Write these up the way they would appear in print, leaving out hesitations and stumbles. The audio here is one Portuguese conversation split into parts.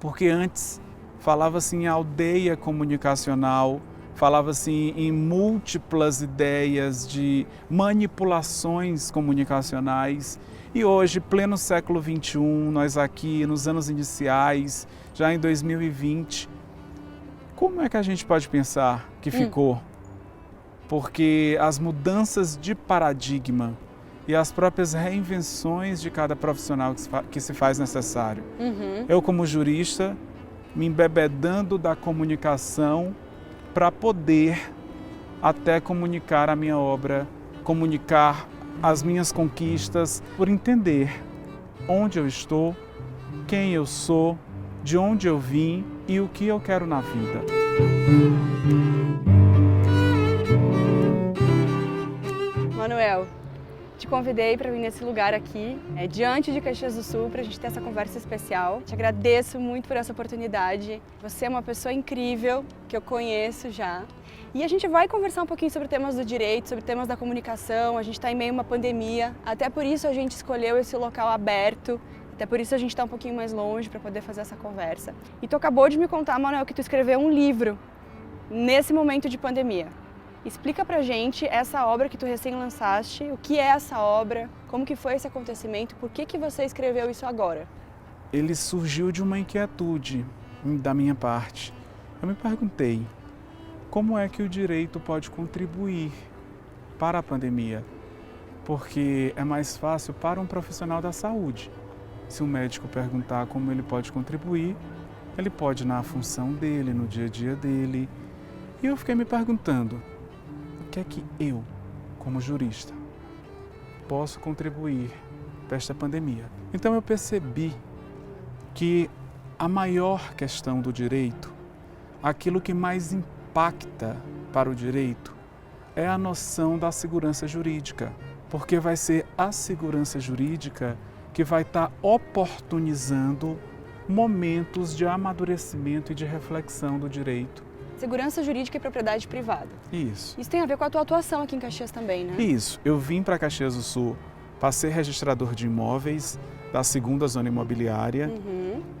Porque antes falava-se em aldeia comunicacional, falava-se em múltiplas ideias de manipulações comunicacionais. E hoje, pleno século XXI, nós aqui nos anos iniciais, já em 2020, como é que a gente pode pensar que ficou? Porque as mudanças de paradigma e as próprias reinvenções de cada profissional que se faz necessário. Eu, como jurista, me embebedando da comunicação para poder até comunicar a minha obra, comunicar as minhas conquistas, por entender onde eu estou, quem eu sou, de onde eu vim e o que eu quero na vida. Manuel, te convidei para vir nesse lugar aqui, diante de Caxias do Sul, para a gente ter essa conversa especial. Te agradeço muito por essa oportunidade. Você é uma pessoa incrível, que eu conheço já. E a gente vai conversar um pouquinho sobre temas do direito, sobre temas da comunicação. A gente está em meio a uma pandemia, até por isso a gente escolheu esse local aberto. Até por isso a gente está um pouquinho mais longe para poder fazer essa conversa. E tu acabou de me contar, Manuel, que tu escreveu um livro nesse momento de pandemia. Explica pra gente essa obra que tu recém lançaste, o que é essa obra, como que foi esse acontecimento, por que você escreveu isso agora? Ele surgiu de uma inquietude da minha parte. Eu me perguntei, como é que o direito pode contribuir para a pandemia? Porque é mais fácil para um profissional da saúde. Se um médico perguntar como ele pode contribuir, ele pode na função dele, no dia a dia dele. E eu fiquei me perguntando, o que é que eu, como jurista, posso contribuir para esta pandemia? Então eu percebi que a maior questão do direito, aquilo que mais impacta para o direito, é a noção da segurança jurídica. Porque vai ser a segurança jurídica que vai estar oportunizando momentos de amadurecimento e de reflexão do direito. Segurança jurídica e propriedade privada. Isso. Isso tem a ver com a tua atuação aqui em Caxias também, né? Isso. Eu vim para Caxias do Sul para ser registrador de imóveis da segunda zona imobiliária.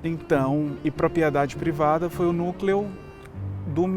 Então, e propriedade privada foi o núcleo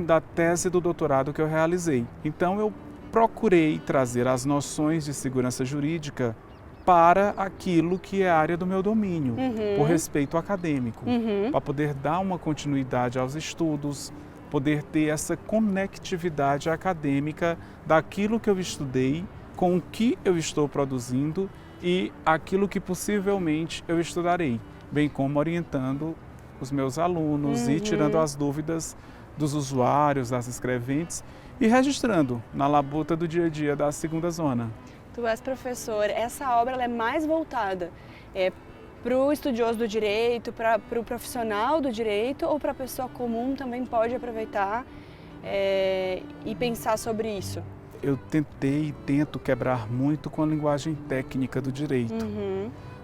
da tese do doutorado que eu realizei. Então, eu procurei trazer as noções de segurança jurídica para aquilo que é a área do meu domínio, por respeito acadêmico, para poder dar uma continuidade aos estudos, poder ter essa conectividade acadêmica daquilo que eu estudei com o que eu estou produzindo e aquilo que possivelmente eu estudarei, bem como orientando os meus alunos e tirando as dúvidas dos usuários, das escreventes e registrando na labuta do dia a dia da segunda zona. Tu és professor, essa obra ela é mais voltada para o estudioso do direito, para o profissional do direito ou para a pessoa comum também pode aproveitar e pensar sobre isso? Eu tentei e tento quebrar muito com a linguagem técnica do direito,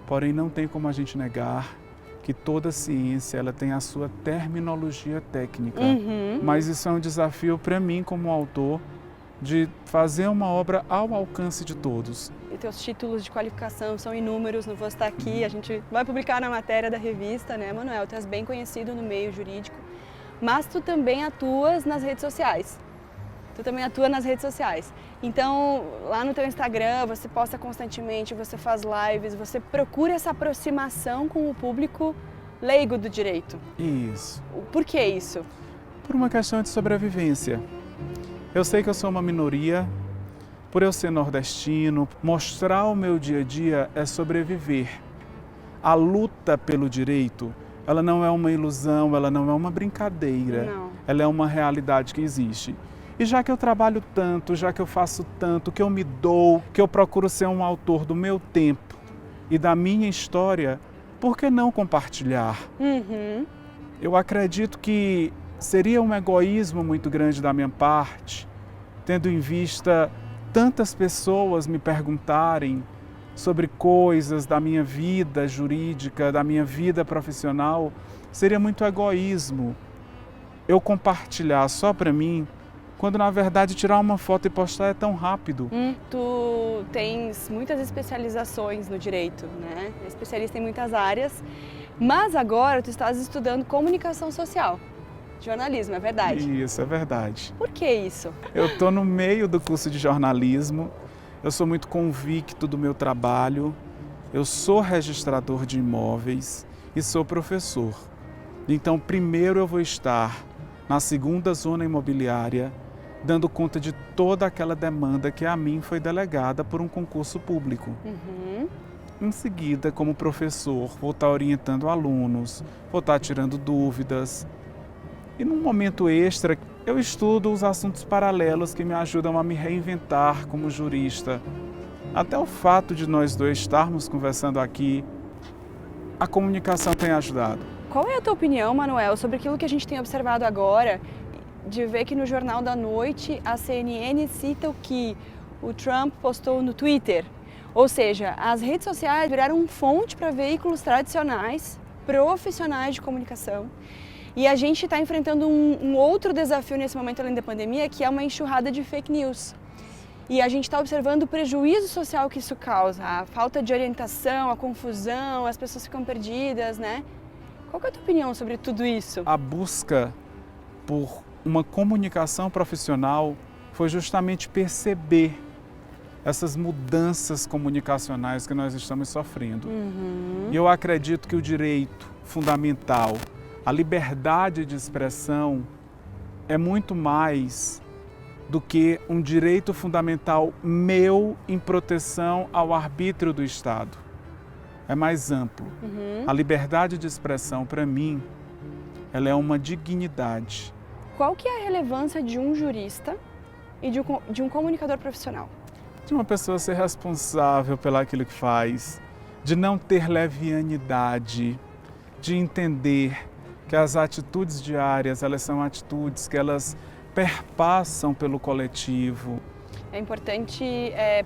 porém não tem como a gente negar que toda ciência ela tem a sua terminologia técnica, mas isso é um desafio para mim como autor, de fazer uma obra ao alcance de todos. E teus títulos de qualificação são inúmeros, não vou estar aqui, a gente vai publicar na matéria da revista, né, Manuel? Tu és bem conhecido no meio jurídico, mas tu também atuas nas redes sociais. Então, lá no teu Instagram, você posta constantemente, você faz lives, você procura essa aproximação com o público leigo do direito. Isso. Por que isso? Por uma questão de sobrevivência. Eu sei que eu sou uma minoria, por eu ser nordestino, mostrar o meu dia a dia é sobreviver. A luta pelo direito, ela não é uma ilusão, ela não é uma brincadeira, ela é uma realidade que existe. E já que eu trabalho tanto, já que eu faço tanto, que eu me dou, que eu procuro ser um autor do meu tempo e da minha história, por que não compartilhar? Eu acredito que seria um egoísmo muito grande da minha parte, tendo em vista tantas pessoas me perguntarem sobre coisas da minha vida jurídica, da minha vida profissional, seria muito egoísmo eu compartilhar só para mim, quando na verdade tirar uma foto e postar é tão rápido. Tu tens muitas especializações no direito, né? É especialista em muitas áreas. Mas agora tu estás estudando comunicação social, jornalismo, é verdade? Isso, é verdade. Por que isso? Eu estou no meio do curso de jornalismo, eu sou muito convicto do meu trabalho, eu sou registrador de imóveis e sou professor. Então, primeiro eu vou estar na segunda zona imobiliária, dando conta de toda aquela demanda que a mim foi delegada por um concurso público. Em seguida, como professor, vou estar orientando alunos, vou estar tirando dúvidas. E num momento extra, eu estudo os assuntos paralelos que me ajudam a me reinventar como jurista. Até o fato de nós dois estarmos conversando aqui, a comunicação tem ajudado. Qual é a tua opinião, Manuel, sobre aquilo que a gente tem observado agora, de ver que no Jornal da Noite a CNN cita o que o Trump postou no Twitter? Ou seja, as redes sociais viraram fonte para veículos tradicionais, profissionais de comunicação. E a gente está enfrentando um outro desafio nesse momento, além da pandemia, que é uma enxurrada de fake news. E a gente está observando o prejuízo social que isso causa, a falta de orientação, a confusão, as pessoas ficam perdidas, né? Qual que é a tua opinião sobre tudo isso? A busca por uma comunicação profissional foi justamente perceber essas mudanças comunicacionais que nós estamos sofrendo. E eu acredito que o direito fundamental, a liberdade de expressão, é muito mais do que um direito fundamental meu em proteção ao arbítrio do Estado. É mais amplo. A liberdade de expressão, para mim, ela é uma dignidade. Qual que é a relevância de um jurista e de um comunicador profissional? De uma pessoa ser responsável pelo aquilo que faz, de não ter levianidade, de entender que as atitudes diárias, elas são atitudes que elas perpassam pelo coletivo. É importante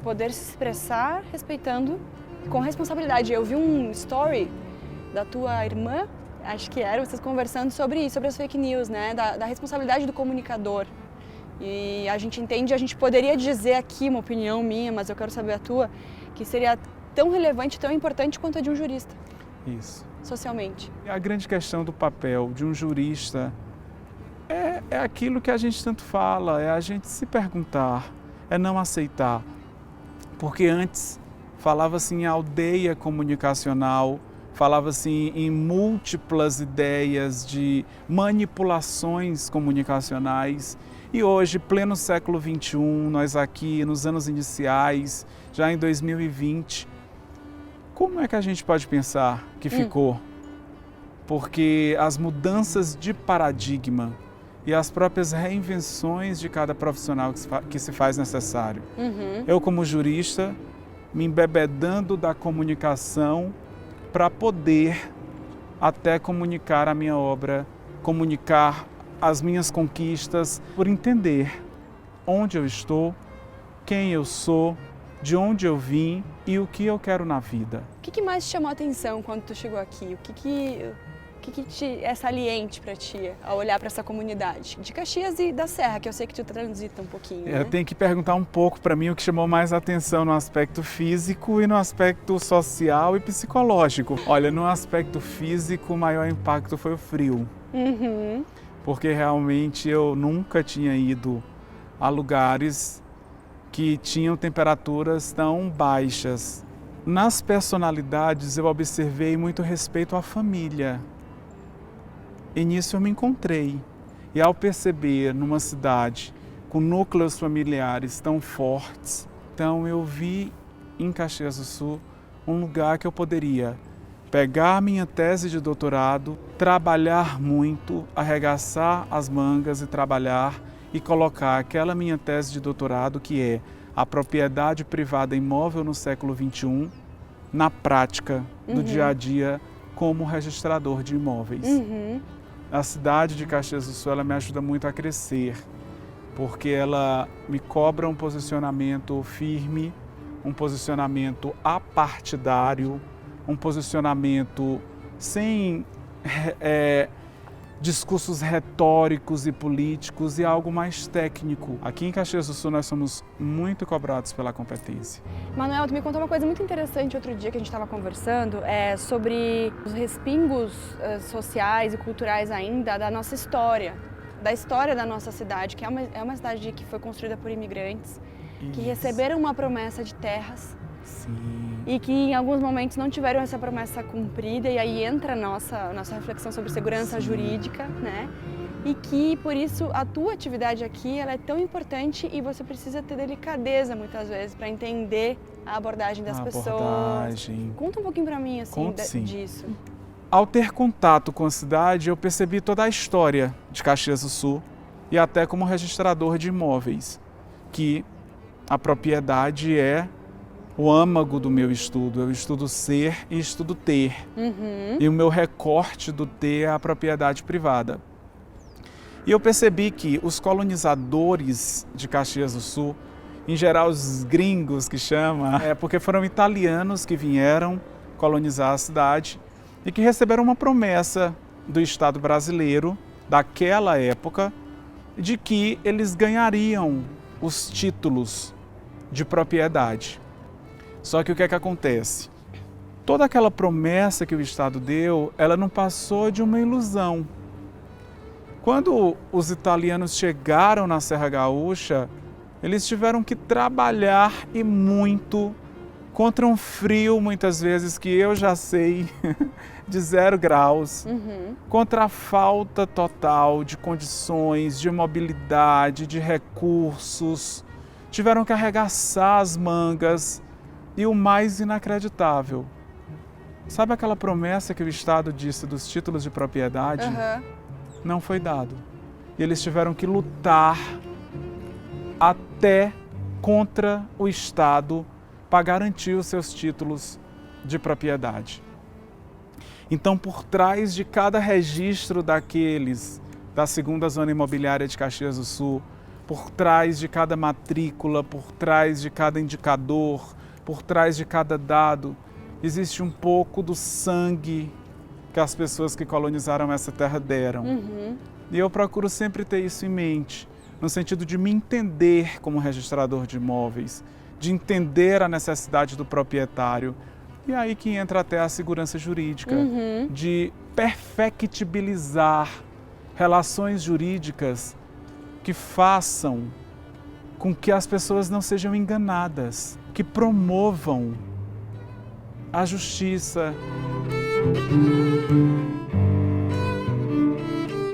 poder se expressar respeitando, com responsabilidade. Eu vi um story da tua irmã, acho que era, vocês conversando sobre isso, sobre as fake news, né? Da responsabilidade do comunicador. E a gente entende, a gente poderia dizer aqui uma opinião minha, mas eu quero saber a tua, que seria tão relevante, tão importante quanto a de um jurista. Isso. Socialmente. A grande questão do papel de um jurista é aquilo que a gente tanto fala, é a gente se perguntar, é não aceitar. Porque antes falava-se em aldeia comunicacional, falava-se em múltiplas ideias de manipulações comunicacionais. E hoje, pleno século XXI, nós aqui nos anos iniciais, já em 2020, como é que a gente pode pensar que ficou? Porque as mudanças de paradigma e as próprias reinvenções de cada profissional que se faz necessário. Eu, como jurista, me embebedando da comunicação para poder até comunicar a minha obra, comunicar as minhas conquistas, por entender onde eu estou, quem eu sou, de onde eu vim e o que eu quero na vida. O que mais te chamou a atenção quando tu chegou aqui? O que é saliente para ti ao olhar para essa comunidade? De Caxias e da Serra, que eu sei que tu transita um pouquinho, né? Eu tenho que perguntar um pouco para mim o que chamou mais atenção no aspecto físico e no aspecto social e psicológico. Olha, no aspecto físico, o maior impacto foi o frio. Porque realmente eu nunca tinha ido a lugares que tinham temperaturas tão baixas. Nas personalidades eu observei muito respeito à família. E nisso eu me encontrei. E ao perceber numa cidade com núcleos familiares tão fortes, então eu vi em Caxias do Sul um lugar que eu poderia pegar a minha tese de doutorado, trabalhar muito, arregaçar as mangas e trabalhar e colocar aquela minha tese de doutorado, que é a propriedade privada imóvel no século XXI, na prática do dia a dia como registrador de imóveis. A cidade de Caxias do Sul, ela me ajuda muito a crescer, porque ela me cobra um posicionamento firme, um posicionamento apartidário, um posicionamento sem discursos retóricos e políticos e algo mais técnico. Aqui em Caxias do Sul nós somos muito cobrados pela competência. Manuel, tu me contou uma coisa muito interessante outro dia que a gente estava conversando, sobre os respingos sociais e culturais ainda da nossa história, da história da nossa cidade, que é uma cidade que foi construída por imigrantes, que receberam uma promessa de terras. Sim. E que em alguns momentos não tiveram essa promessa cumprida, e aí entra a nossa reflexão sobre segurança jurídica, né? E que por isso a tua atividade aqui ela é tão importante e você precisa ter delicadeza muitas vezes para entender a abordagem das pessoas. Conta um pouquinho para mim assim disso. Ao ter contato com a cidade, eu percebi toda a história de Caxias do Sul e até como registrador de imóveis, que a propriedade é o âmago do meu estudo. Eu estudo ser e estudo ter. E o meu recorte do ter é a propriedade privada. E eu percebi que os colonizadores de Caxias do Sul, em geral os gringos que chama, porque foram italianos que vieram colonizar a cidade e que receberam uma promessa do Estado brasileiro daquela época de que eles ganhariam os títulos de propriedade. Só que o que é que acontece? Toda aquela promessa que o Estado deu, ela não passou de uma ilusão. Quando os italianos chegaram na Serra Gaúcha, eles tiveram que trabalhar e muito contra um frio, muitas vezes, que eu já sei, de 0 graus, contra a falta total de condições, de mobilidade, de recursos. Tiveram que arregaçar as mangas. E o mais inacreditável, sabe aquela promessa que o Estado disse dos títulos de propriedade? Não foi dado. E eles tiveram que lutar até contra o Estado para garantir os seus títulos de propriedade. Então, por trás de cada registro daqueles da segunda zona imobiliária de Caxias do Sul, por trás de cada matrícula, por trás de cada indicador, por trás de cada dado, existe um pouco do sangue que as pessoas que colonizaram essa terra deram. E eu procuro sempre ter isso em mente, no sentido de me entender como registrador de imóveis, de entender a necessidade do proprietário. E aí que entra até a segurança jurídica, de perfectibilizar relações jurídicas que façam com que as pessoas não sejam enganadas, que promovam a justiça.